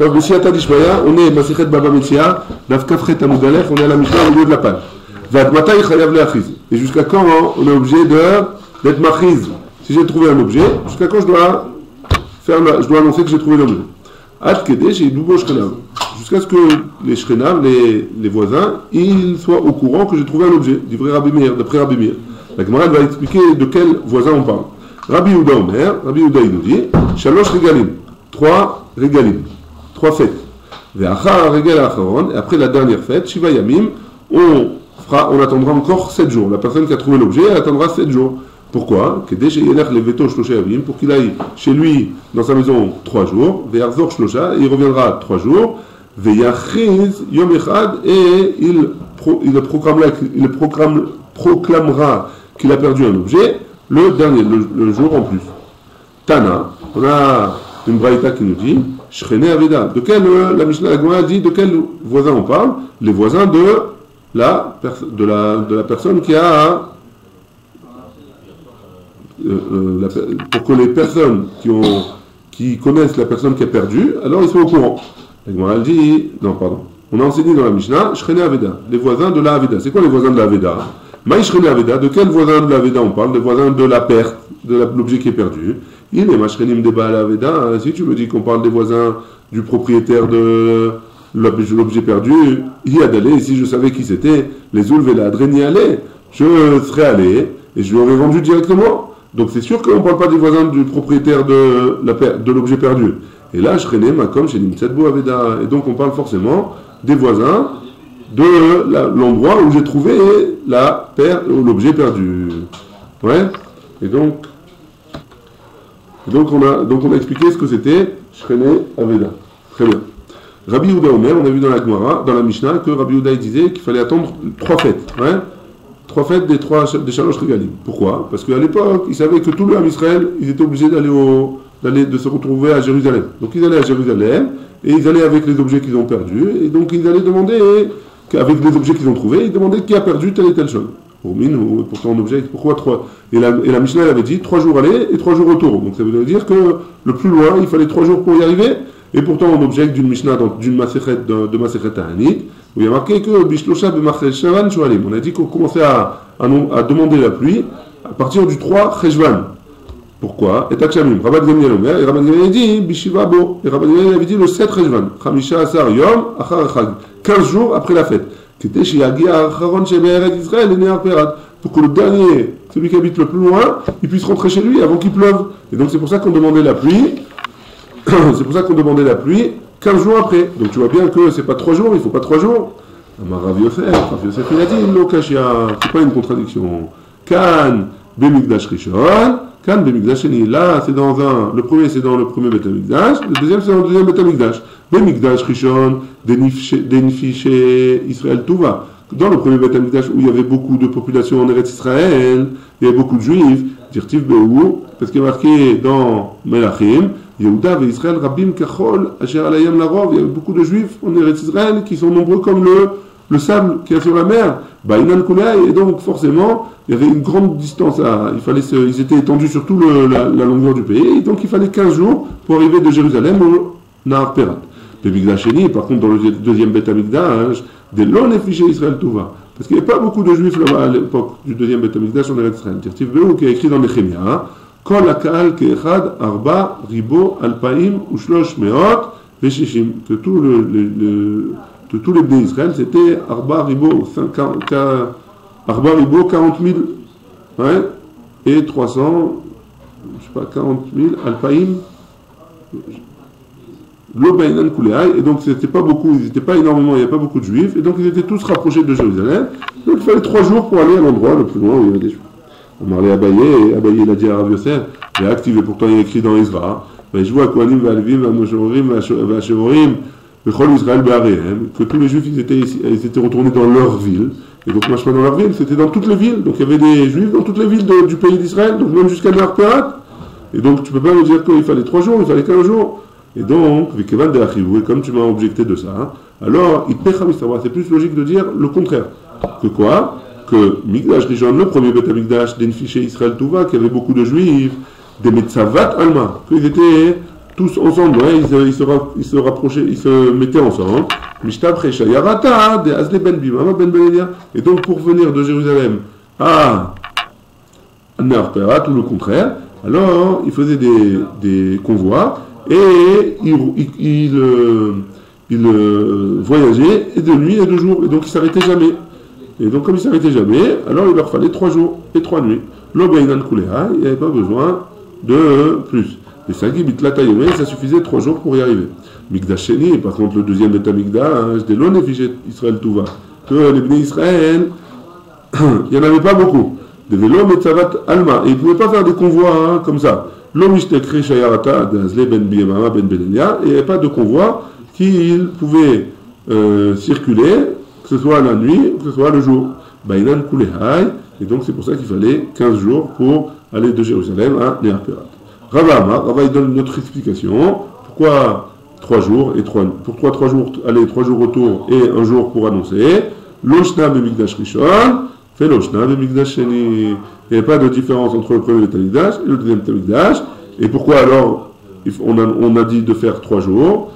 Donc, Bessiata Dishmaya, on est Masechet Baba Metzia, Nafkafret Amoudalef, on est à la Mishnah au milieu de la page. Vadmata Chayav Leachiz. Et jusqu'à quand on est obligé d'être machiz? Si j'ai trouvé un objet, jusqu'à quand je dois annoncer que j'ai trouvé l'objet? Ad Kedesh et Doubo Shrenav. Jusqu'à ce que les Shrenav, les voisins, ils soient au courant que j'ai trouvé un objet, d'après Rabbi Meir. La Gemara va expliquer de quel voisin on parle. Rabbi Yehuda Omer, Rabbi Yehuda il nous dit, Shalosh Regalim, 3 Regalim, 3 fêtes. Ve'achar Regal Acharon, et après la dernière fête, Shiva Yamim, on attendra encore 7 jours. La personne qui a trouvé l'objet, elle attendra 7 jours. Pourquoi? Pour qu'il aille chez lui, dans sa maison, 3 jours. Ve'arzor Shlosha, et il reviendra 3 jours. Ve'yachiz Yom Echad, et il proclamera qu'il a perdu un objet le jour en plus. Tana, on a une braïta qui nous dit Shrene Aveda. De quel la Mishnah Gemara dit de quel voisin on parle? Les voisins de la personne qui a pour que les personnes qui connaissent la personne qui a perdu, alors ils sont au courant. La Gemara dit non pardon. On a enseigné dans la Mishnah Shrene Aveda, les voisins de la Aveda. C'est quoi les voisins de la Aveda? Maï Shrene Aveda, de quel voisin de la Aveda on parle? Des voisins de la perte, de l'objet qui est perdu. Il est Mashrenim de Baal Aveda. Si tu me dis qu'on parle des voisins du propriétaire de l'objet perdu, y allé, si je savais qui c'était, les Oulv et la Adreni allaient, je serais allé et je lui aurais vendu directement. Donc c'est sûr qu'on ne parle pas des voisins du propriétaire de l'objet perdu. Et là, Shrene Makom chez Nimtsetbo Aveda. Et donc on parle forcément des voisins de l'endroit où j'ai trouvé l'objet perdu. Ouais. Et donc on a expliqué ce que c'était Shrene Aveda. Très bien. Rabbi Yehuda Omer, on a vu dans la Gemara, dans la Mishnah, que Rabbi Yehuda disait qu'il fallait attendre 3 fêtes. Ouais. 3 fêtes des Shalosh Regalim. Pourquoi? Parce qu'à l'époque, ils savaient que tout le Ham Israël, ils étaient obligés de se retrouver à Jérusalem. Donc ils allaient à Jérusalem et ils allaient avec les objets qu'ils ont perdus. Et donc ils allaient demander, avec les objets qu'ils ont trouvés, ils demandaient qui a perdu telle et telle chose. Pour mine ou pour ton objet, pourquoi 3? Et la Mishnah elle avait dit 3 jours aller et 3 jours retour. Donc ça veut dire que le plus loin, il fallait 3 jours pour y arriver. Et pourtant on objecte d'une Mishnah, d'une Masechet de Masechet Ta'anit, où il y a marqué que Bishlosha b'Machel Shavan Shualim. On a dit qu'on commençait à demander la pluie à partir du 3 Cheshvan. Pourquoi? Et Takshamim. Rabban Gamliel Omer, et Rabban Gamliel dit Bishiva Bo. Et Rabban Gamliel avait dit le 7 Cheshvan. Chamisha Asar Yom Achar Chag. 15 jours après la fête. Pour que le dernier, celui qui habite le plus loin, il puisse rentrer chez lui avant qu'il pleuve. Et donc c'est pour ça qu'on demandait la pluie. C'est pour ça qu'on demandait la pluie 15 jours après. Donc tu vois bien que c'est pas 3 jours, il ne faut pas 3 jours. Rav Yosef il a dit Lokashia, c'est pas une contradiction. Kan Bemikdash Rishon, Kan Bemikdash Sheni. Là c'est le premier c'est dans le premier Beth Amikdash, le deuxième c'est dans le deuxième Beth Amikdash. Bemikdash Rishon, Denifishe Israël Touva. Dans le premier Beth Amikdash où il y avait beaucoup de population en Eretz Israël, il y avait beaucoup de juifs, Dirtiv Be'ou, parce qu'il y a marqué dans Melachim, Yehuda et Israël, Rabim Kachol, Asher Alayam Larov, il y a beaucoup de juifs en Eretz Israël qui sont nombreux comme le sable qui est sur la mer, Ba'inan Kulei, et donc forcément, il y avait une grande distance ils étaient étendus sur toute la longueur du pays, et donc il fallait 15 jours pour arriver de Jérusalem au Nahar Perat. Bemikdash Sheni, par contre, dans le deuxième Beth Amikdash, des Lon Efiché Israël Touva. Parce qu'il n'y avait pas beaucoup de juifs là-bas à l'époque du deuxième Beth Amikdash en Eretz Israël. Tirtiv Be'ou qui a écrit dans Nehemia, Kol Akal Ke'echad Arba Ribo Alpaim Ushlosh Meot Veshishim. Que tous les Bnei Israël, c'était Arba Ribo 40 000, ouais, et 300, je sais pas, 40 000 Alpaim. Et donc c'était pas beaucoup, ils n'étaient pas énormément, il n'y avait pas beaucoup de juifs, et donc ils étaient tous rapprochés de Jérusalem. Donc il fallait 3 jours pour aller à l'endroit le plus loin où il y avait des juifs. On parlait à Abaye, et Abaye il a dit à Rav Yosef, il a activé, pourtant il est écrit dans Ezra, je vois Kohanim, Valvim, Moshorim, Vashevorim, Bechol Israël Be'arehem, que tous les juifs ils étaient retournés dans leur ville, et donc moi je pas dans leur ville, c'était dans toutes les villes, donc il y avait des juifs dans toutes les villes du pays d'Israël, donc même jusqu'à Nahar Perat, et donc tu peux pas me dire qu'il fallait 3 jours, il fallait 15 jours. Et donc, et comme tu m'as objecté de ça, alors, c'est plus logique de dire le contraire. Que quoi? Que Mikdash Rishon, le premier Beth Amikdash, d'Enfiché Israël Touva, qui avait beaucoup de juifs, des Metzavat Alma, qu'ils étaient tous ensemble, ouais, ils se rapprochaient, ils se mettaient ensemble. Et donc pour venir de Jérusalem à Néarperat, ou le contraire, alors ils faisaient des convois et ils voyageaient et de nuit et de jour, et donc ils ne s'arrêtaient jamais. Et donc comme ils ne s'arrêtaient jamais, alors il leur fallait 3 jours et 3 nuits. L'Obeinan Kuleha, il n'y avait pas besoin de plus. Et ça suffisait 3 jours pour y arriver. Mikdash Sheni, par contre le deuxième Beth Amikdash, de l'on effichet Israël Touva, que les Bnei Israël, il n'y en avait pas beaucoup. Des vélos Metzavat Alma, et ils ne pouvaient pas faire des convois comme ça. L'homme Ishtekri Shayarata, Dazle Ben Biemama Ben Benenia, et il n'y avait pas de convoi qui pouvait circuler, que ce soit la nuit, que ce soit le jour. Bainan Kulehai, et donc c'est pour ça qu'il fallait 15 jours pour aller de Jérusalem à Néarperat. Rava il donne une autre explication. Pourquoi 3 jours et 3 nuits? Pourquoi 3 jours aller, 3 jours retour et 1 jour pour annoncer? L'Oshna Bemikdash Rishon fait l'Oshna Bemikdash Sheni. Il n'y a pas de différence entre le premier Betamikdash et le deuxième Betamikdash. Et pourquoi alors on a dit de faire 3 jours?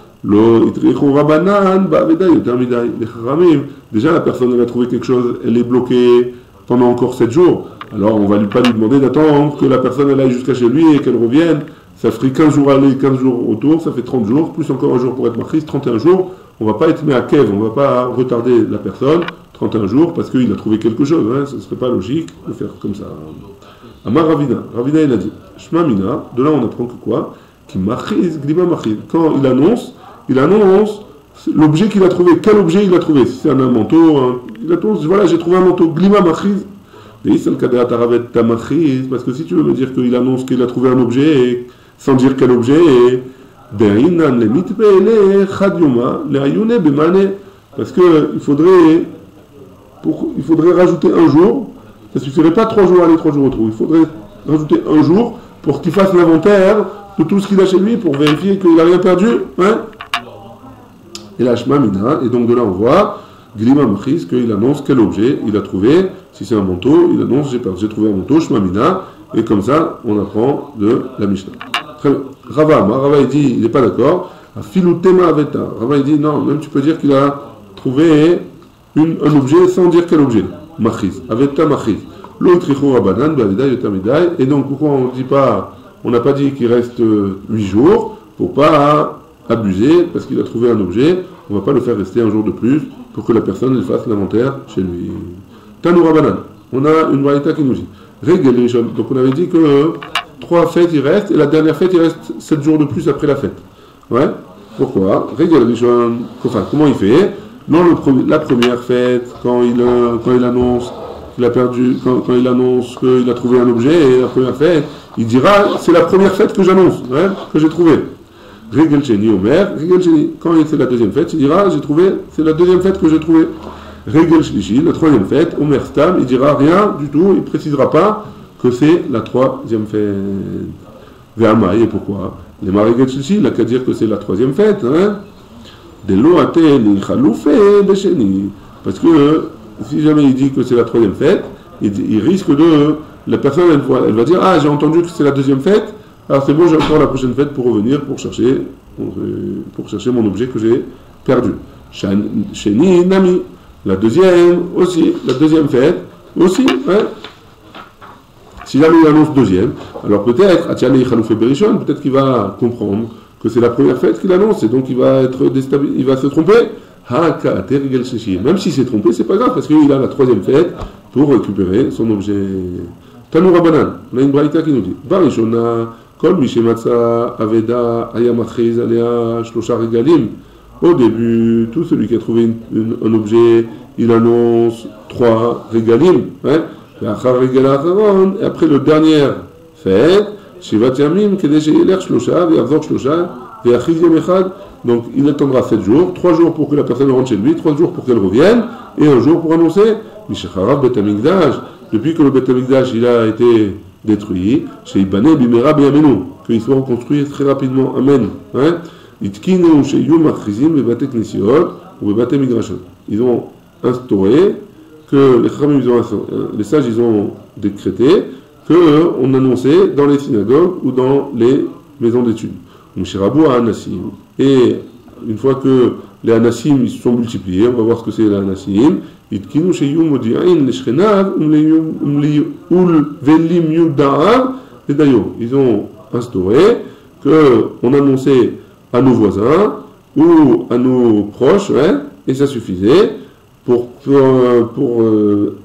Déjà la personne elle a trouvé quelque chose, elle est bloquée pendant encore 7 jours. Alors on ne va pas lui demander d'attendre que la personne elle aille jusqu'à chez lui et qu'elle revienne. Ça ferait 15 jours aller, 15 jours retour, ça fait 30 jours, plus encore un jour pour être marquise, 31 jours. On ne va pas être mis à Kev, on ne va pas retarder la personne 31 jours parce qu'il a trouvé quelque chose. Hein. Ce ne serait pas logique de faire comme ça. Amar Ravina, Ravina il a dit, Shma Mina, de là on apprend que quoi? Qui marquise, glima marquise. Quand il annonce l'objet qu'il a trouvé. Quel objet il a trouvé? Si c'est un manteau, il annonce, voilà, j'ai trouvé un manteau, glima marquise. Parce que si tu veux me dire qu'il annonce qu'il a trouvé un objet et, sans dire quel objet, parce qu'il faudrait rajouter un jour, ça ne suffirait pas 3 jours aller, 3 jours retour, il faudrait rajouter un jour pour qu'il fasse l'inventaire de tout ce qu'il a chez lui pour vérifier qu'il n'a rien perdu. Hein, et là, Shma Mina, et donc de là on voit Glima Machis, qu'il annonce quel objet il a trouvé. Si c'est un manteau, il annonce j'ai trouvé un manteau, Shma Mina, et comme ça on apprend de la Mishnah. Très bien. Rava il dit, il n'est pas d'accord. Filutema Aveta. Rava il dit non, même tu peux dire qu'il a trouvé un objet sans dire quel objet. Machis. Aveta Machis. L'autrichou Rabanan, Bavida Yotamidai. Et donc pourquoi on n'a pas dit qu'il reste 8 jours pour pas abuser parce qu'il a trouvé un objet, on ne va pas le faire rester un jour de plus pour que la personne fasse l'inventaire chez lui. Tanoura Banan, on a une braïta qui nous dit Régel Rishon, donc on avait dit que 3 fêtes il reste et la dernière fête il reste 7 jours de plus après la fête. Ouais. Pourquoi? Régel Rishon, enfin comment il fait? Dans la première fête, quand il annonce qu'il a perdu, quand il annonce qu'il a trouvé un objet, et la première fête, il dira c'est la première fête que j'annonce, ouais, que j'ai trouvé. Régel Sheni Omer, Régel Sheni. Quand c'est la deuxième fête, il dira c'est la deuxième fête que j'ai trouvée. Régel Shlishi, la troisième fête, Omer Stam, il dira rien du tout, il ne précisera pas que c'est la troisième fête. Ve'amai, et pourquoi? Les Marégel Shlishi, il n'a qu'à dire que c'est la troisième fête. Hein? Des loate li chaloufé besheni. Parce que si jamais il dit que c'est la troisième fête, il risque de. La personne, elle va dire j'ai entendu que c'est la deuxième fête. Alors c'est bon, j'ai encore la prochaine fête pour revenir pour chercher mon objet que j'ai perdu. Sheni Nami. La deuxième fête aussi. Ouais. Si jamais il annonce deuxième, alors peut-être qu'il va comprendre que c'est la première fête qu'il annonce et donc il va être déstabilisé, il va se tromper. Même s'il s'est trompé, c'est pas grave parce qu'il a la troisième fête pour récupérer son objet. Tanoura Banan, on a une braïta qui nous dit Barishona. Au début, tout celui qui a trouvé un objet, il annonce 3 régalim. Hein? Et après le dernier fête, donc il attendra 7 jours, 3 jours pour que la personne rentre chez lui, 3 jours pour qu'elle revienne, et 1 jour pour annoncer depuis que le Beth Amikdash il a été détruit, chez Ibané Bimera Biamenu, qu'il soit reconstruit très rapidement. Amen. Ils ont instauré que les sages ils ont décrété qu'on annonçait dans les synagogues ou dans les maisons d'études. Mishrabu à Anassim. Et une fois que les Anassim ils se sont multipliés, on va voir ce que c'est les Anassim. Itkinu sheyu modi'in l'eshchenav velim yuda'av et d'ailleurs, ils ont instauré qu'on annonçait à nos voisins ou à nos proches, ouais, et ça suffisait pour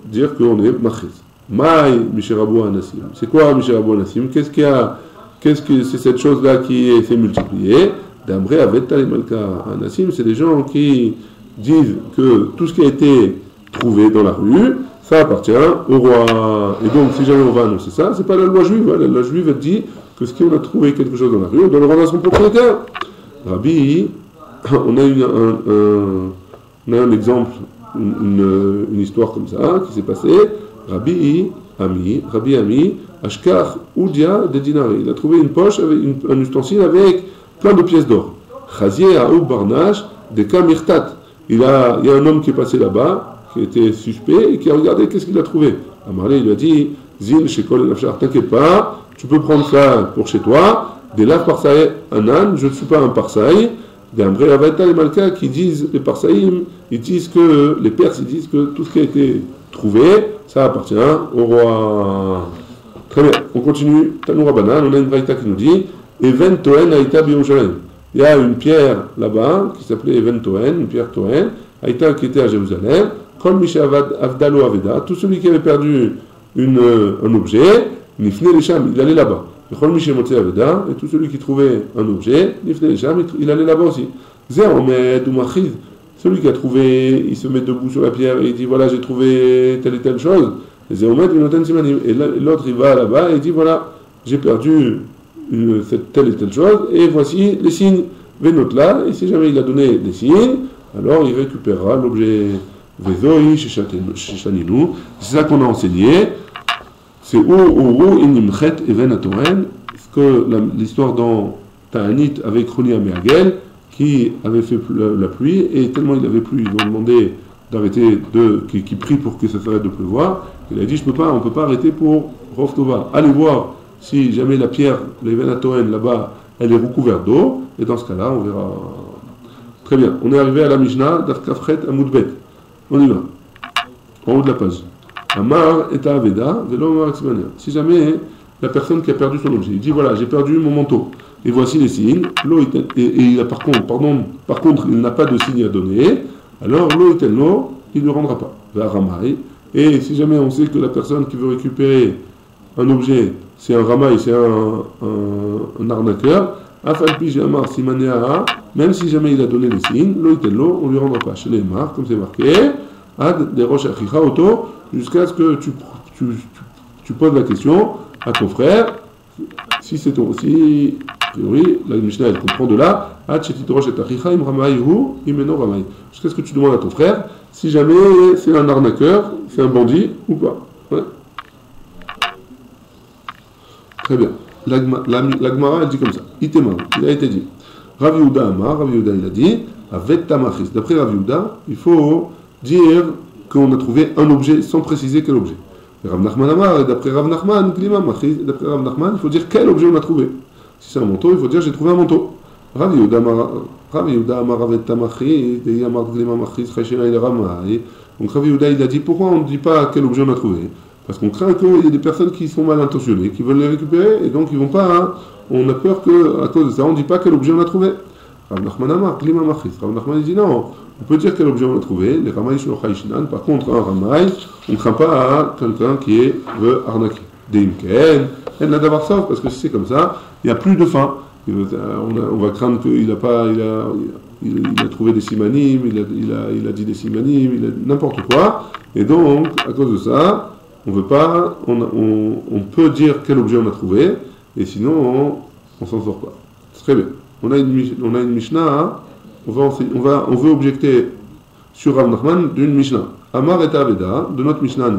dire qu'on est machiz. Maï Mishrabu Anassim. C'est quoi Mishrabu Anassim? Qu'est-ce que c'est cette chose-là qui s'est multipliée? D'Amré Avetta les Malka Anassim, c'est des gens qui disent que tout ce qui a été trouvé dans la rue, ça appartient au roi. Et donc, si jamais on va annoncer ça, c'est pas la loi juive. La loi juive dit que si on a trouvé quelque chose dans la rue, on doit le rendre à son propriétaire. Rabbi, on a un exemple, une histoire comme ça qui s'est passée. Rabbi Ami, Ashkar Oudia de Dinari. Il a trouvé une poche, avec un ustensile avec plein de pièces d'or. Chazier Aoub Barnash de Kamirtat. Il y a un homme qui est passé là-bas, qui était suspect, et qui a regardé qu'est-ce qu'il a trouvé. Amarlé, il lui a dit, Zil, Shekol et Nafshar, t'inquiète pas, tu peux prendre ça pour chez toi. Des là Parsaï Anan, je ne suis pas un Parsaï. Des Amré Avata les Malka qui disent, les Parsaïm, ils disent que, les Perses, ils disent que tout ce qui a été trouvé, ça appartient au roi. Très bien, on continue. Tanoura Banan, on a une braïta qui nous dit, Even Toen Aïta Biyoshalem. Il y a une pierre là-bas qui s'appelait Even Toen, une pierre Toen, Aïta qui était à Jérusalem. Kol Misha Avdalo Aveda, tout celui qui avait perdu un objet, Nifne Lesham, il allait là-bas. Et Kol Misha Motse Aveda, et tout celui qui trouvait un objet, Nifne Lesham, il allait là-bas aussi. Zer Omed ou Machiz, celui qui a trouvé, il se met debout sur la pierre et il dit voilà, j'ai trouvé telle et telle chose. Zer Omed Unoten Simanim, et l'autre il va là-bas et il dit voilà, j'ai perdu cette telle et telle chose, et voici les signes. Venot là, et si jamais il a donné des signes, alors il récupérera l'objet. Vezoi Sheshaninu, c'est ça qu'on a enseigné. C'est Uru Inimchet Even Atoren, que l'histoire dans Ta'anit avec Roni Améagel, qui avait fait la pluie, et tellement il avait plu, ils ont demandé d'arrêter, qui prie pour que ça s'arrête de pleuvoir. Il a dit on ne peut pas arrêter pour Rov Tova. Allez voir si jamais la pierre, l'Even Atoren là-bas, elle est recouverte d'eau, et dans ce cas-là, on verra. Très bien, on est arrivé à la Mishnah d'Afkafret Amoudbet. On y va. En haut de la page. Amar et Aveda, Velo Amar Exmania. Si jamais la personne qui a perdu son objet, il dit voilà, j'ai perdu mon manteau, et voici les signes, et il a par contre, il n'a pas de signe à donner, alors l'eau est l'eau, il ne le rendra pas. Ramai. Et si jamais on sait que la personne qui veut récupérer un objet, c'est un ramaï, c'est un arnaqueur, Afalpi Jamar Simanea, même si jamais il a donné les signes, l'eau est l'eau, on ne lui rendra pas. Chez les marques, comme c'est marqué, Ad des roches achicha auto, jusqu'à ce que tu poses la question à ton frère, si c'est ton aussi, a priori, la Mishnah elle comprend de là, Ad chetit roche et achicha im ramaïhu imeno ramaï. Jusqu'à ce que tu demandes à ton frère, si jamais c'est un arnaqueur, c'est un bandit ou pas. Ouais. Très bien. La Gemara, elle dit comme ça. Itema, il a été dit. Rav Yehuda Amar, Rav Yehuda, il a dit, avec Tamachis. D'après Rav Yehuda, il faut dire qu'on a trouvé un objet sans préciser quel objet. Rav Nachman Amar, d'après Rav Nachman, Glima Machis, d'après Rav Nachman, il faut dire quel objet on a trouvé. Si c'est un manteau, il faut dire j'ai trouvé un manteau. Rav Yehuda Amar, avec Tamachis, et Amar Glima Machis, Chayshena il Ramai. Donc Rav Yehuda, il a dit pourquoi on ne dit pas quel objet on a trouvé. Parce qu'on craint qu'il y ait des personnes qui sont mal intentionnées, qui veulent les récupérer, et donc ils vont pas. Hein, on a peur qu'à cause de ça, on ne dit pas quel objet on a trouvé. Rav Nachman Amar, Klima Machis. Rav Nachman dit non, on peut dire quel objet on a trouvé. Les Ramaï Shlochaïshinan, par contre, un Ramaï, on ne craint pas à quelqu'un qui veut arnaquer. Deimken, elle n'a d'avoir ça, parce que si c'est comme ça, il n'y a plus de fin. On va craindre qu'il n'a pas. Il a trouvé des simanim, il a dit des simanim, n'importe quoi. Et donc, à cause de ça, on veut pas, on peut dire quel objet on a trouvé, et sinon on s'en sort pas. Très bien. On a une Mishnah, hein, on veut objecter sur Rav Nachman d'une Mishnah. Amar et Aveda, de notre Mishnah.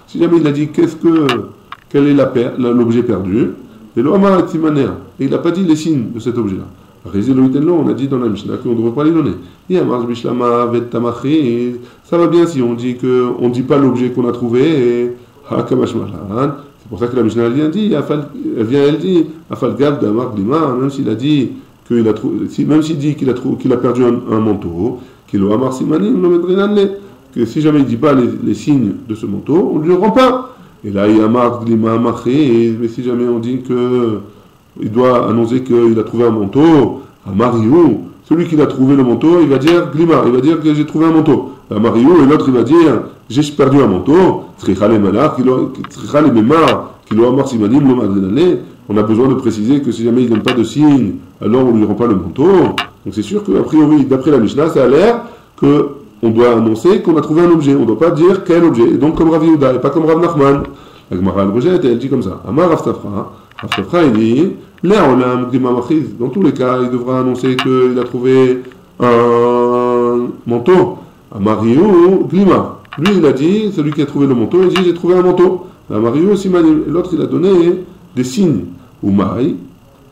Si jamais il a dit quel est l'objet perdu, et le Amar et Simaner, et il n'a pas dit les signes de cet objet-là. On a dit dans la Mishnah qu'on ne devrait pas les donner. Ça va bien si on dit qu'on ne dit pas l'objet qu'on a trouvé, et c'est pour ça que la Mishnah elle dit, Afal Gav d'Amar Glima, même s'il a dit qu'il a même s'il dit qu'il a perdu un manteau, qu'il a amar simanim, que si jamais il ne dit pas les signes de ce manteau, on ne lui rend pas. Et là, il y a marre, mais si jamais on dit qu'il doit annoncer qu'il a trouvé un manteau, à Mariou, celui qui a trouvé le manteau, il va dire glima, il va dire que j'ai trouvé un manteau. À Mariou, et l'autre il va dire j'ai perdu un manteau, on a besoin de préciser que si jamais il ne donne pas de signe, alors on ne lui rend pas le manteau. Donc c'est sûr qu'a priori, d'après la Mishnah, ça a l'air qu'on doit annoncer qu'on a trouvé un objet. On ne doit pas dire quel objet. Et donc comme Rav Yehuda, et pas comme Rav Nachman. La Gemara elle rejette et elle dit comme ça. Amar Rav Safra, il dit dans tous les cas, il devra annoncer qu'il a trouvé un manteau. Amariou, Glima. Lui, il a dit, celui qui a trouvé le manteau, il dit j'ai trouvé un manteau. Amariou, Simanim. Et l'autre, il a donné des signes. Ou Maï,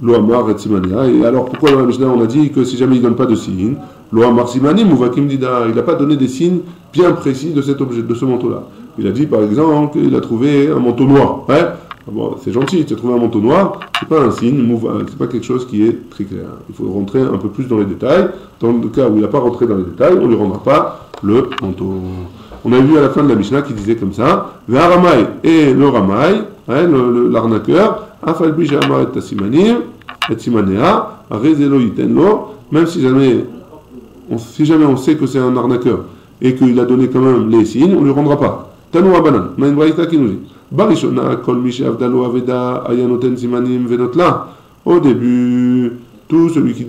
Loamar et Simania. Et alors, pourquoi dans la Mishnah, on a dit que si jamais il ne donne pas de signes, Loamar Simanim ou Vakim Dida, il n'a pas donné des signes bien précis de cet objet, de ce manteau-là. Il a dit, par exemple, qu'il a trouvé un manteau noir. Ouais. Bon, c'est gentil, tu as trouvé un manteau noir, c'est pas un signe, c'est pas quelque chose qui est très clair. Il faut rentrer un peu plus dans les détails. Dans le cas où il n'a pas rentré dans les détails, on ne lui rendra pas le manteau. On a vu à la fin de la Mishnah qui disait comme ça, Ve'aramai et le Ramai, l'arnaqueur, Afalbi Sha'amar et Tasimanim, et Simanea, Arezelo Yitenlo, même si jamais on sait que c'est un arnaqueur et qu'il a donné quand même les signes, on ne lui rendra pas. Tanou Abanan, on a une braïta qui nous dit. Barishona, Kol Misha Avdalo Aveda, Ayanoten Simanim Venotla. Au début, tout celui qui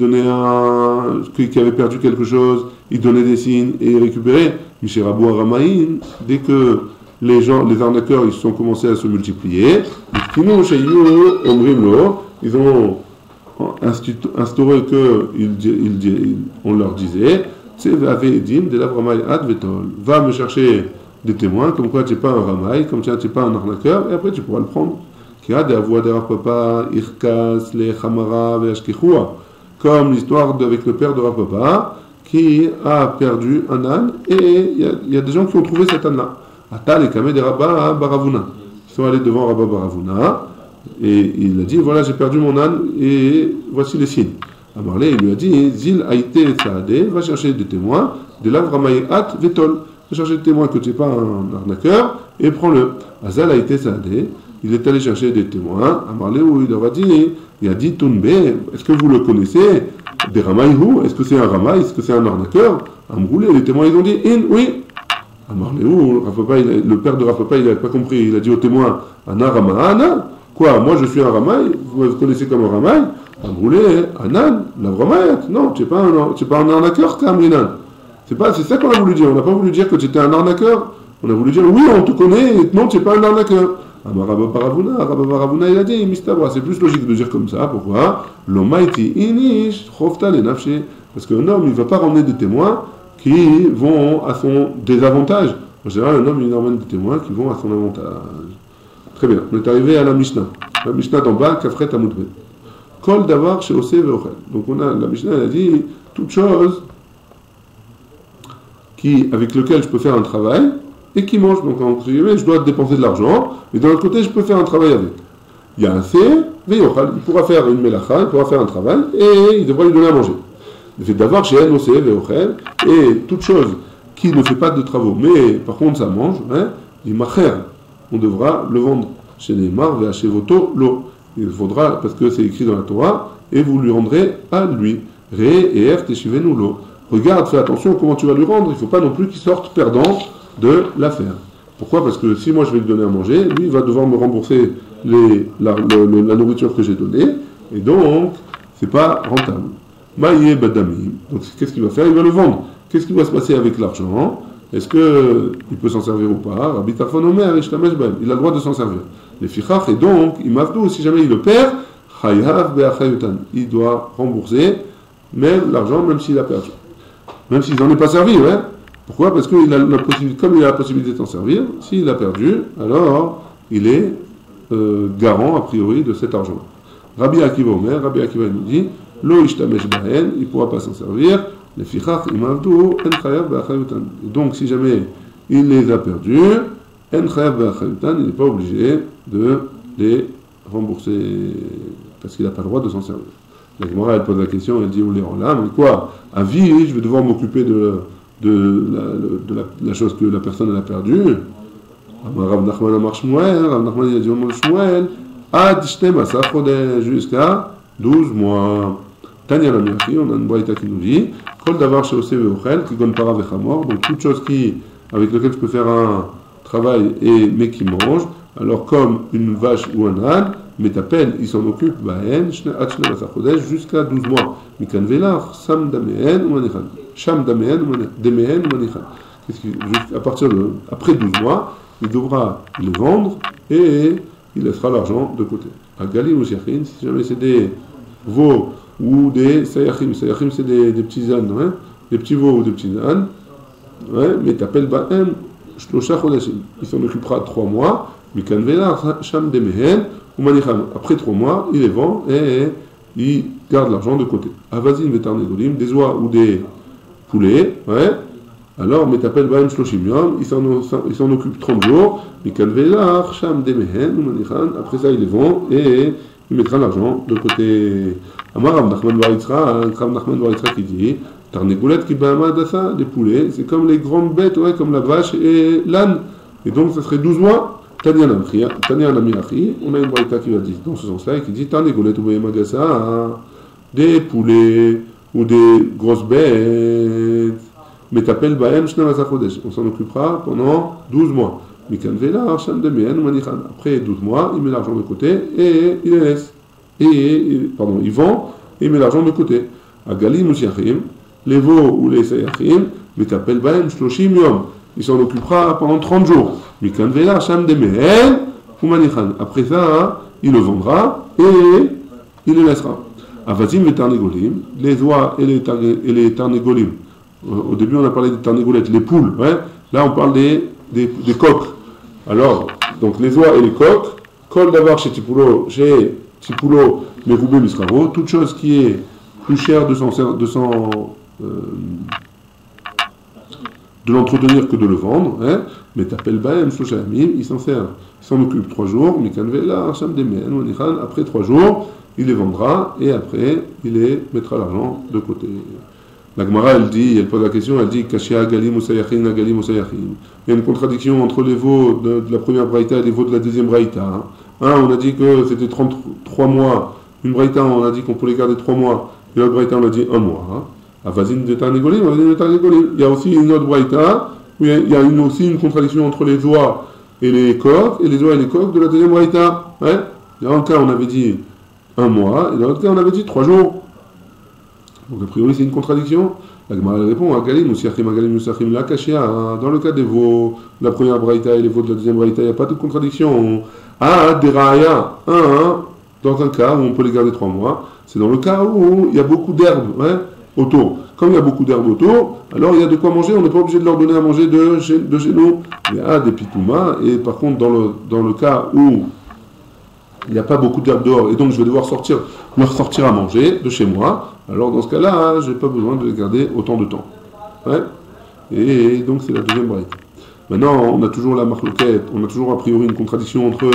avait perdu quelque chose, il donnait des signes et il récupérait. Misherabu Aramaïn, dès que les arnaqueurs, ils sont commencés à se multiplier, ils ont instauré on leur disait, va me chercher des témoins, comme quoi tu n'es pas un ramaï, comme tu n'es pas un arnaqueur, et après tu pourras le prendre. Comme l'histoire avec le père de Rav Papa, qui a perdu un âne, et il y a des gens qui ont trouvé cet âne-là. Atal et Kameh de Rabba Baravuna. Ils sont allés devant Rabba Baravuna, et il a dit, voilà, j'ai perdu mon âne, et voici les signes. Amarlé, il lui a dit, Zil Aïté Saadé, va chercher des témoins, de la Ramaïat Vetol. Va chercher des témoins que tu n'es pas un arnaqueur, et prends-le. Azal Aïté Saadé, il est allé chercher des témoins. Amarlé, où il leur a dit, il a dit, Tounbe, est-ce que vous le connaissez? Des Ramaïhou, est-ce que c'est un Ramaï, est-ce que c'est un arnaqueur? Amroulé, les témoins, ils ont dit, oui. Amarléou, le père de Rav Papa, il n'avait pas compris. Il a dit aux témoins, Ana Ramahana, quoi, moi je suis un Ramaï, vous me connaissez comme un Ramaï? Amroulé, Anan, la Ramaït, non, tu n'es pas un arnaqueur, Kamrinan. C'est ça qu'on a voulu dire. On n'a pas voulu dire que tu étais un arnaqueur. On a voulu dire, oui, on te connaît, et non, tu n'es pas un arnaqueur. Rabba Baravuna, il a dit, Mistabra, c'est plus logique de dire comme ça. Pourquoi? L'omaiti inish, chofta le nafshe. Parce qu'un homme, il ne va pas ramener des témoins qui vont à son désavantage. En général, un homme, il emmène des témoins qui vont à son avantage. Très bien, on est arrivé à la Mishnah. La Mishnah d'en bas, Kafret Amoudbet. Kol davar chez Ose ve'ochel. Donc la Mishnah, elle a dit, toute chose avec lequel je peux faire un travail et qui mange. Donc entre guillemets, je dois dépenser de l'argent, mais d'un autre côté, je peux faire un travail avec. Il y a un C, ve'ochel. Il pourra faire une melacha, il pourra faire un travail et il devra lui donner à manger. Le fait d'avoir chez Ose ve'ochel et toute chose qui ne fait pas de travaux, mais par contre ça mange, il macher. On devra le vendre chez les Neymar, chez Voto, l'eau. Il faudra, parce que c'est écrit dans la Torah, et vous lui rendrez à lui. Ré et er teshivenu l'eau. Regarde, fais attention comment tu vas lui rendre, il ne faut pas non plus qu'il sorte perdant de l'affaire. Pourquoi? Parce que si moi je vais lui donner à manger, lui il va devoir me rembourser la nourriture que j'ai donnée, et donc c'est pas rentable. Maïe badami. Donc qu'est-ce qu'il va faire? Il va le vendre. Qu'est-ce qui va se passer avec l'argent? Est-ce qu'il peut s'en servir ou pas? Rabbi Tarfon Omer, il a le droit de s'en servir. Les fichach, et donc, il m'avdou, si jamais il le perd, il doit rembourser même l'argent, même s'il a perdu. Même s'il n'en est pas servi, ouais. Pourquoi? Parce qu'il a comme il a la possibilité de s'en servir, s'il a perdu, alors il est garant, a priori, de cet argent. Rabbi Akiva Omer, Rabbi Akiva nous dit, Lo ishtamesh bahen, il ne pourra pas s'en servir. Les fichach, imavdou, en chayav be'achayutan. Donc, si jamais il les a perdus, en chayav be'achayutan, il n'est pas obligé de les rembourser, parce qu'il n'a pas le droit de s'en servir. La Gemara, elle pose la question, elle dit, oh, mais quoi? À vie, je vais devoir m'occuper de la chose que la personne elle a perdue. Rav Nachman Amar Shmuel, Rav Nachman il a dit au Shmuel, Ad Shtema Sachode, jusqu'à 12 mois. Tanya la Miachi, on a une braïta qui nous dit, Kol Davar Sheose Veochel, qui gon para vechamor, donc toute chose avec laquelle je peux faire un travail mais qui mange, alors comme une vache ou un âne, mais t'appelles, il s'en occupe, jusqu'à 12 mois. Mikan Velar, Sam Damehen ou Manichan. Sham Damehen ou Manichan. À partir de, après 12 mois, il devra le vendre et il laissera l'argent de côté. À Gali ou Siachim, si jamais c'est des veaux ou des Sayachim, Sayachim c'est des petits ânes, hein? Des petits veaux ou des petits ânes, ouais? Mais t'appelles Bahem, Shlosha Chodashim. Il s'en occupera 3 mois, Mikan Velar, Sham Damehen. Après 3 mois, il les vend et il garde l'argent de côté. Avazin vetarnegolim, des oies ou des poulets, ouais. Alors, mais t'appelles Bahem Shloshim Yom, il s'en occupe 30 jours, Mikan Velar, Sham Demehen, après ça, il les vend et il mettra l'argent de côté. Amar Rav Nachman bar Yitzra qui dit, Tarnegolet ki Bahama Dasa, les poulets, c'est comme les grandes bêtes, ouais, comme la vache et l'âne. Et donc, ça serait 12 mois. Tanya Namiachi, on a une braïta qui va dire dans ce sens-là et qui dit Tarnegolet ou Magasa, des poulets ou des grosses bêtes, mais t'appelles Bahem Shneva Chodesh. On s'en occupera pendant 12 mois. Mikan Velar, Sham Demehen, Manichan. Après 12 mois, il met l'argent de côté et il les laisse. Il vend et il met l'argent de côté. À Galim ou Siachim, les veaux ou les Sayachim, mais t'appelles Bahem Shloshim Yom. Il s'en occupera pendant 30 jours. Mikan Velar, Sham Demehen, ou Manichan. Après ça, il le vendra et il le laissera. Avazim et Tarnegolim, les oies et les Tarnegolim. Au début, on a parlé des tarnégolettes, les poules. Ouais. Là, on parle des coqs. Alors, donc les oies et les coqs, Kol Davar chez Tipulo, Meroubé Misravo, toute chose qui est plus chère de l'entretenir que de le vendre. Hein. Mais t'appelles Bahem Shoshamim, il s'en occupe 3 jours. Mikan Vela, Sham Demen, Wanichan, après 3 jours, il les vendra et après, il les mettra l'argent de côté. La Gemara, elle pose la question, elle dit Kashia Galim ou Sayachin, Galim ou Sayachin. Il y a une contradiction entre les veaux de la première braïta et les veaux de la deuxième braïta. On a dit que c'était 33 mois. Une braïta, on a dit qu'on pouvait les garder 3 mois. Et l'autre braïta, on a dit 1 mois. Avazin de Tarnegolim, Avazin de Tarnegolim. Il y a aussi une autre braïta où il y a aussi une contradiction entre les oies et les coqs, et les oies et les coqs de la deuxième braïta. Ouais. Dans un cas, on avait dit 1 mois, et dans l'autre cas, on avait dit 3 jours. Donc a priori c'est une contradiction. La Gemara répond à Galim ou Siachim, Galim ou Siachim, la Kashia. Dans le cas des veaux, la première braïta et les veaux de la deuxième braïta, il n'y a pas de contradiction. Des raya, dans un cas où on peut les garder 3 mois, c'est dans le cas où il y a beaucoup d'herbes autour. Comme il y a beaucoup d'herbes autour, alors il y a de quoi manger, on n'est pas obligé de leur donner à manger de chez nous. Il y a des pitoumas, et par contre dans le cas où il n'y a pas beaucoup d'herbes dehors, et donc je vais devoir leur sortir à manger de chez moi, alors dans ce cas-là, je n'ai pas besoin de les garder autant de temps. Ouais. Et donc c'est la deuxième braïta. Maintenant, on a toujours la marloquette, on a toujours a priori une contradiction entre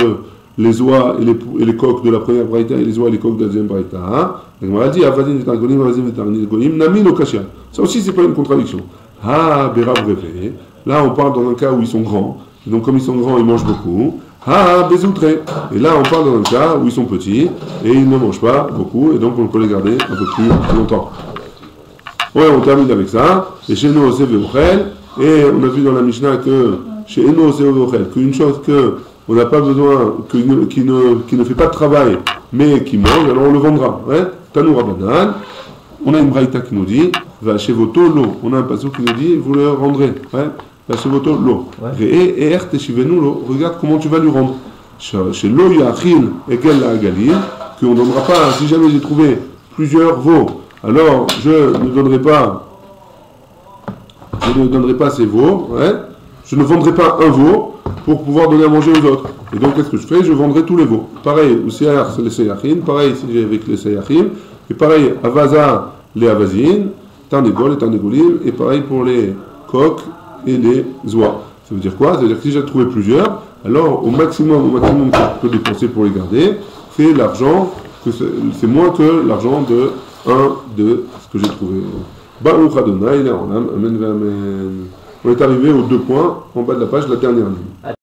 les oies et les coqs de la première braïta et les oies et les coqs de la deuxième braïta. Donc on a dit, Avazin vetargolim, Avazin vetargolim, Nami lo Kashia. Ça aussi, c'est pas une contradiction. Berav Reve. Là, on parle dans un cas où ils sont grands. Et donc comme ils sont grands, ils mangent beaucoup. Bezoutre. Et là, on parle dans un cas où ils sont petits et ils ne mangent pas beaucoup, et donc on peut les garder un peu plus longtemps. Ouais, on termine avec ça. Et chez nous, c'est Veochel. Et on a vu dans la Mishnah que chez nous, c'est Veochel, qu'une chose qu'on n'a pas besoin, qui ne fait pas de travail, mais qui mange, alors on le vendra. Ouais. Tanou Rabbanan. On a une braïta qui nous dit, va chez Voto l'eau. On a un passage qui nous dit, vous le rendrez. Ouais. Chez Voto l'eau. Regarde comment tu vas lui rendre. Chez l'eau, il y a Achil et Gel à Galil, qu'on ne donnera pas, si jamais j'ai trouvé plusieurs veaux, alors je ne donnerai pas ces veaux, ouais. Je ne vendrai pas un veau pour pouvoir donner à manger aux autres. Et donc, qu'est-ce que je fais? Je vendrai tous les veaux. Pareil, au Seyar, c'est les Seyachim, pareil, si j'ai avec les Seyachim, et pareil, Avaza, les Avazin, Tarnegol et Tarnegolim, et pareil pour les coqs et les oies. Ça veut dire quoi? Ça veut dire que si j'ai trouvé plusieurs, alors au maximum que je peux dépenser pour les garder, c'est l'argent que c'est moins que l'argent de un de ce que j'ai trouvé. Baruch Adonai, Amen, Amen. On est arrivé aux 2 points en bas de la page, la dernière ligne.